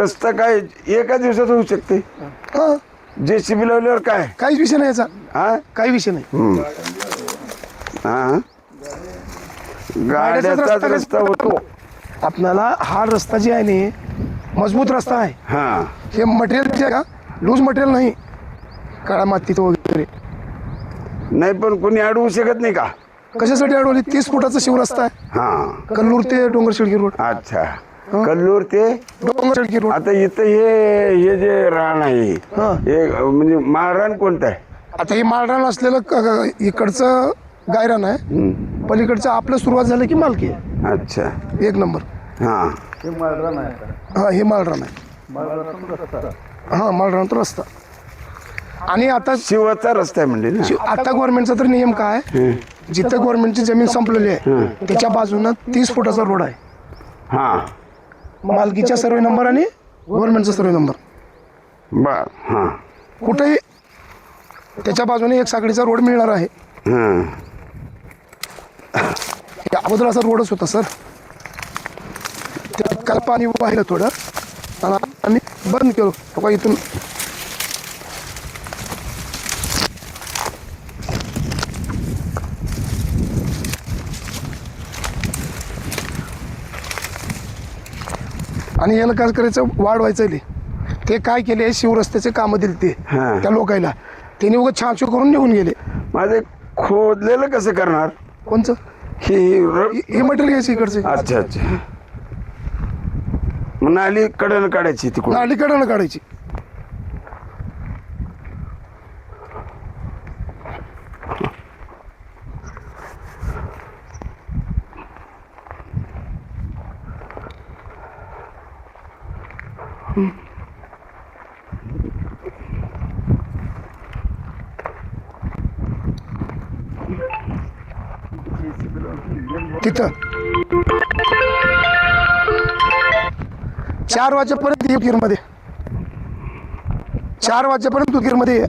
रस्ता काय एका दिवसात होऊ शकते? हा JCB लावल्यावर काय? काहीच विषय नाही याचा, हा काही विषय नाही. हा गाड्याचाच रस्ता होतो. आपल्याला हा रस्ता जे आहे ना मजबूत रस्ता आहे. हा हे मटेरियल जे आहे का लूज मटेरियल नाही, काळा मातीचं वगैरे. नाही पण कोणी अडवू शकत नाही का? कशासाठी अडवली? 30 फुटाचा शिवरस्ता आहे, हा कल्लूर ते डोंगरशिडगी रोड. अच्छा. कल्लूर ते डोंगरशिडगी रोड. आता इथं हे जे रान आहे हा. हे म्हणजे माळरान कोणतं आहे? आता हे माळरान असलेलं इकडचं गायरान आहे, पलीकडचं आपलं सुरुवात झालं की मालकी आहे. अच्छा. एक नंबर. हा हा हे माळरान आहे. हा माळरान तो रस्ता. आणि आता शिवाचा रस्ता आहे म्हणजे ना. आता गव्हर्नमेंटचा तर नियम काय आहे, जिथं गव्हर्नमेंटची जमीन संपलेली आहे त्याच्या बाजूनं 30 फुटाचा रोड आहे. हा मालकीचा सर्वे नंबर आणि गव्हर्नमेंटचा सर्वे नंबर बर. हा कुठेही त्याच्या बाजूने एक साखळीचा रोड मिळणार आहे. हा हे अगोदर असा रोडच होता सर, त्यात काल पाणी वाहिलं थोडं आणि आम्ही बंद केलो. बघा इथून आणि याला काय करायचं, वाढवायचं. ते काय केले, शिवरस्त्याचे कामं दिले ते हा. त्या लोकांना, त्यांनी उगाच छान करून निघून गेले. माझे खोदलेलं कसं करणार? कोणचं? हे हे मटेरियल घ्यायचं इकडचे, अच्छा अच्छा. मग नाली कडेनं काढायची तिकडून. अलीकडनं काढायची. तिथं 4 वाजेपर्यंत उदगीरमध्ये, 4 वाजेपर्यंत उदगीरमध्ये ये.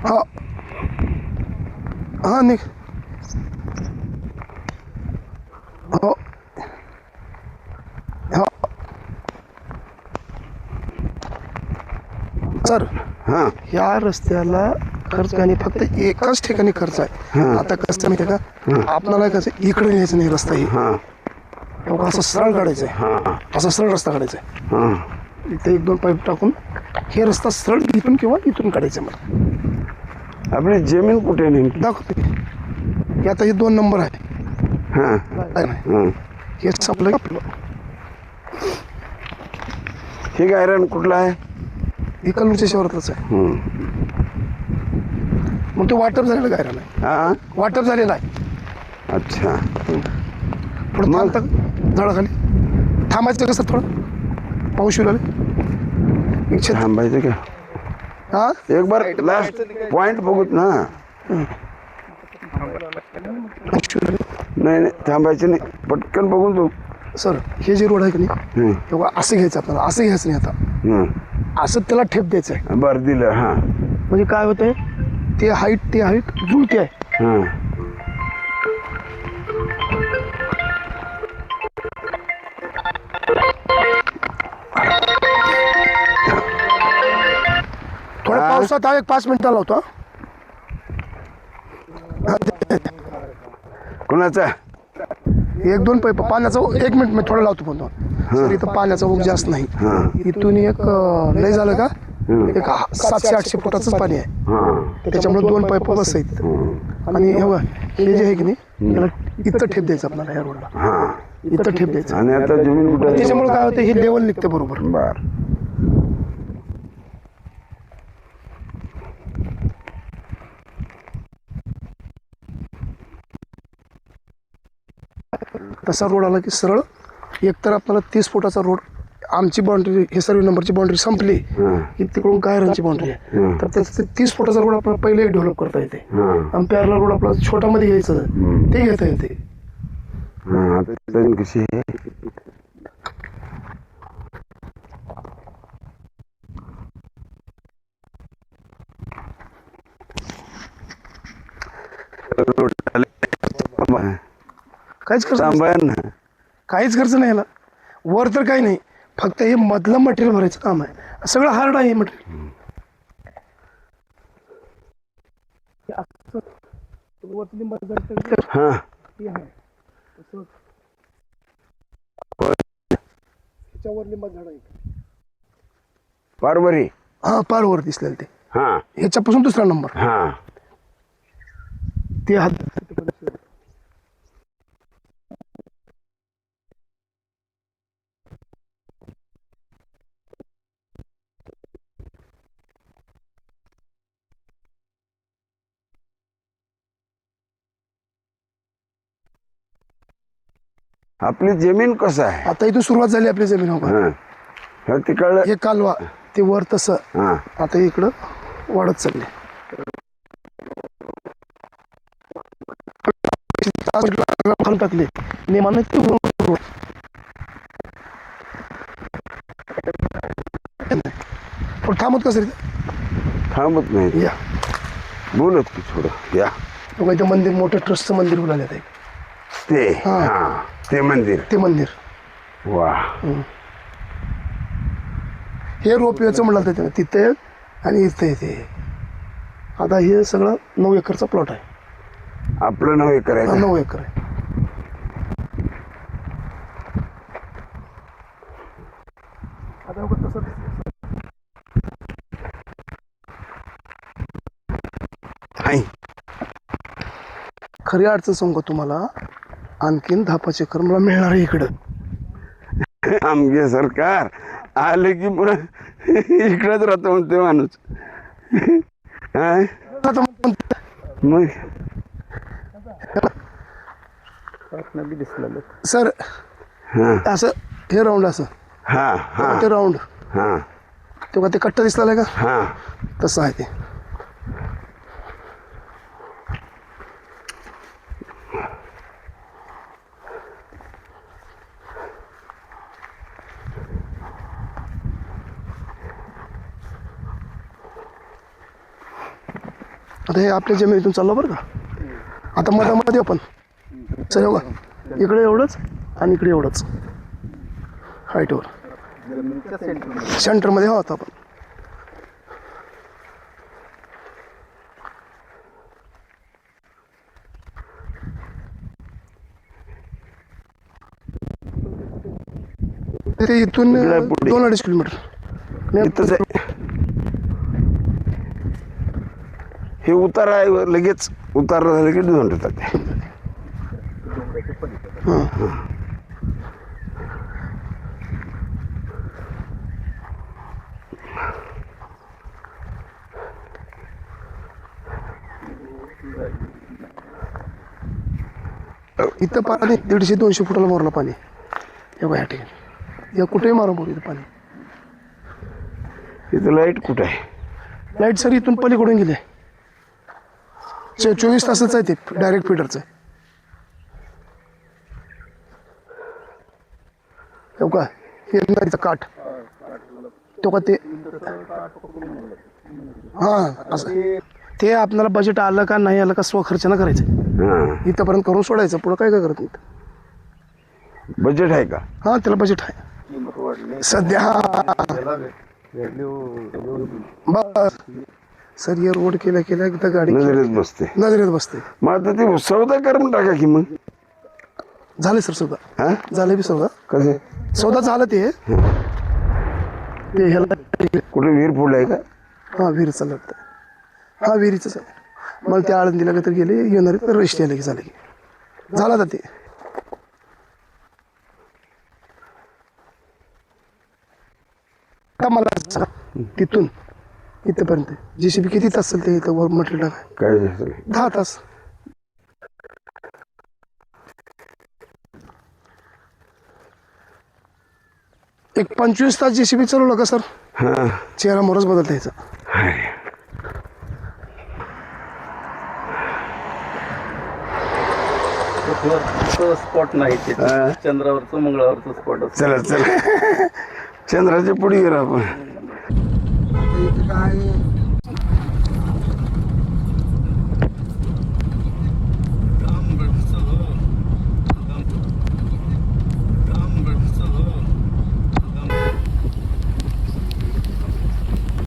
हा हा निघ. हो हो सर. हा ह्या रस्त्याला खर्च आणि फक्त एकाच ठिकाणी खर्च आहे. आता कसं माहिती आहे का, आपल्याला कसं इकडे न्यायचं नाही रस्ता, ही हा असं सरळ काढायचं आहे. हा असा सरळ रस्ता काढायचा आहे. हा इथे 1-2 पाईप टाकून हे रस्ता सरळ इथून किंवा इथून काढायचं मला. आपली जमीन कुठे नेमकी? दाखवते हे आता हे 2 नंबर आहे. हा काय नाही, हा. हे संपलं आपलं. हे गायरान कुठलं आहे? हे कल्लूरच्या शिवारातच आहे. मग तो वाटप झालेला गायरान आहे, हा वाटप झालेला आहे. अच्छा. थोडं थांबतं झाडाखाली, थांबायचं कसं थोडं पाऊस येऊ लागले. थांबायचं का? हा एक बार लास्ट पॉइंट बघूत ना. नाही नाही थांबायचं नाही, पटकन बघून जाऊ. सर हे जे रोड आहे की नाही, तेव्हा असं घ्यायचं आपल्याला, असं घ्यायचं नाही. आता असं त्याला ठेप द्यायचं आहे. बरं दिलं. हा म्हणजे काय होतंय, ते हाईट जुळते आहे. हा थोड्या पावसात हा 5 मिनिटाला होतो. कोणाचा? 1-2 पाईप पाण्याचा. 1 मिनिट मी थोडं लावतो फोन. सर इथं पाण्याचा ओघ जास्त नाही. इथून एक लय झालं का एक 700-800 फुटाचंच पाणी आहे. त्याच्यामुळे 2 पाईप बस आहेत. आणि हे जे आहे की नाही, याला इथं ठेप द्यायचं आपल्याला. ह्या रोडला इथं ठेप द्यायचं. आणि आता जमीन कुठे? त्याच्यामुळे काय होतं, हे लेवल निघते बरोबर. बर. तसा रोड आला की सरळ एकतर आपल्याला 30 फुटाचा रोड, आमची बाउंड्री हे सर्वे नंबरची बाउंड्री संपली की तिकडून गायरांची बाउंड्री आहे. तर त्याचं 30 फुटाचा रोड आपल्याला पहिले डेव्हलप करता येते. आणि पॅरला रोड आपला छोटामध्ये घ्यायचं, ते घेता येते. कशी आहे? काहीच खर्च नाही. सांभाळ ना. काहीच खर्च नाही याला. वर तर काही नाही, फक्त हे मधलं मटेरियल भरायचं काम आहे, सगळं हार्ड आहे हे मटेरियल. हा पारवरी. हा पार वर दिसलेलं ते, हा ह्याच्यापासून दुसरा नंबर हा ते हात. आपली जमीन कसं आहे? आता इथून सुरुवात झाली आपली जमीन. हो का, हा हे ते कळलं. हे कालवा ते वर तसं हा आता इकडं वाढत चालले. खालून टाकले नेमानं ते वर. पण थांबत कसं रे? थांबत नाही, या बोलत की थोडं. या बघा इथं मंदिर, मोठं ट्रस्टचं मंदिर उडालं आहे ते. हा. हा ते मंदिर. ते मंदिर. वा हे रोपवेचं म्हणाल त्यानं तिथे आणि इथे इथे. आता हे सगळं 9 एकरचा प्लॉट आहे. आपलं नाव हे हा, करायचं. 9 एकर आहे. आता बघा तसं नाही. खरी अडचण सांगू तुम्हाला, आणखीन 10-5 एकर मला मिळणार आहे इकडं. आमगे सरकार आले की पुन्हा इकडंच राहतो म्हणते माणूस. हा? आता म्हणतो, मग सर हा असं हे राऊंड असं हा हा ते राऊंड हा तेव्हा ते कट्टा दिसला का, हा तसं आहे ते. आता हे आपल्या जमिनीतून चाललो बरं का. आता मधामध्ये आपण सर बघा इकडे एवढंच आणि इकडे एवढंच हाईटवर सेंटरमध्ये आहोत आपण. ते इथून इकडे पुढे. 2-2.5 किलोमीटर. इथंच आहे. हे उतार आहे, लगेच उतार झालं की दोन होतात ते. इथं पाणी 150-200 फुटाला मोरला पाणी. हे बघा ह्या ठिकाणी या कुठेही मारून बोलू इथं पाणी. इथं लाईट कुठं आहे? लाईट सर इथून पलीकडून गेले. 24 तासाचं आहे ते, डायरेक्ट फिडरचं आहे. हो का, हे नदीचं काठ तो का ते. हां असं ते आपल्याला बजेट आलं का नाही आलं का स्वखर्चानं करायचं. हा इथंपर्यंत करून सोडायचं, पुढं काय करत नाही. बजेट आहे का? हां त्याला बजेट आहे सध्या. बस सर हे रोड केल्या एकदा गाडी नजरेत बसते. नजरेत बसते. मग आता ते सौदा करून टाका की मग. झाले सर सौदा, हा झाले बी सौदा. कसे? सौदा झालं ते ह्याला कुठे विहीर फोडलाय आहे का? हां विहिरीचं लागतं. हां विहिरीचंच आहे. मला ते आळंदीला का तर गेले येणार तर रजिस्ट्री आले की झालं की झालं आता ते. आता मला सांगा, तिथून इथपर्यंत JCB किती तास चालते इथं वर मटेरियल टाकाय? काय झालं? 10 तास. एक 25 तास JCB चालवलं का सर, हा चेहरा मोरच बदलता यायचा. अरे. स्पॉट नाही ते हा. चंद्रावरचं मंगळावरचं स्पॉट असतं. चला चला चंद्राच्या पुढे गेलो आपण. काय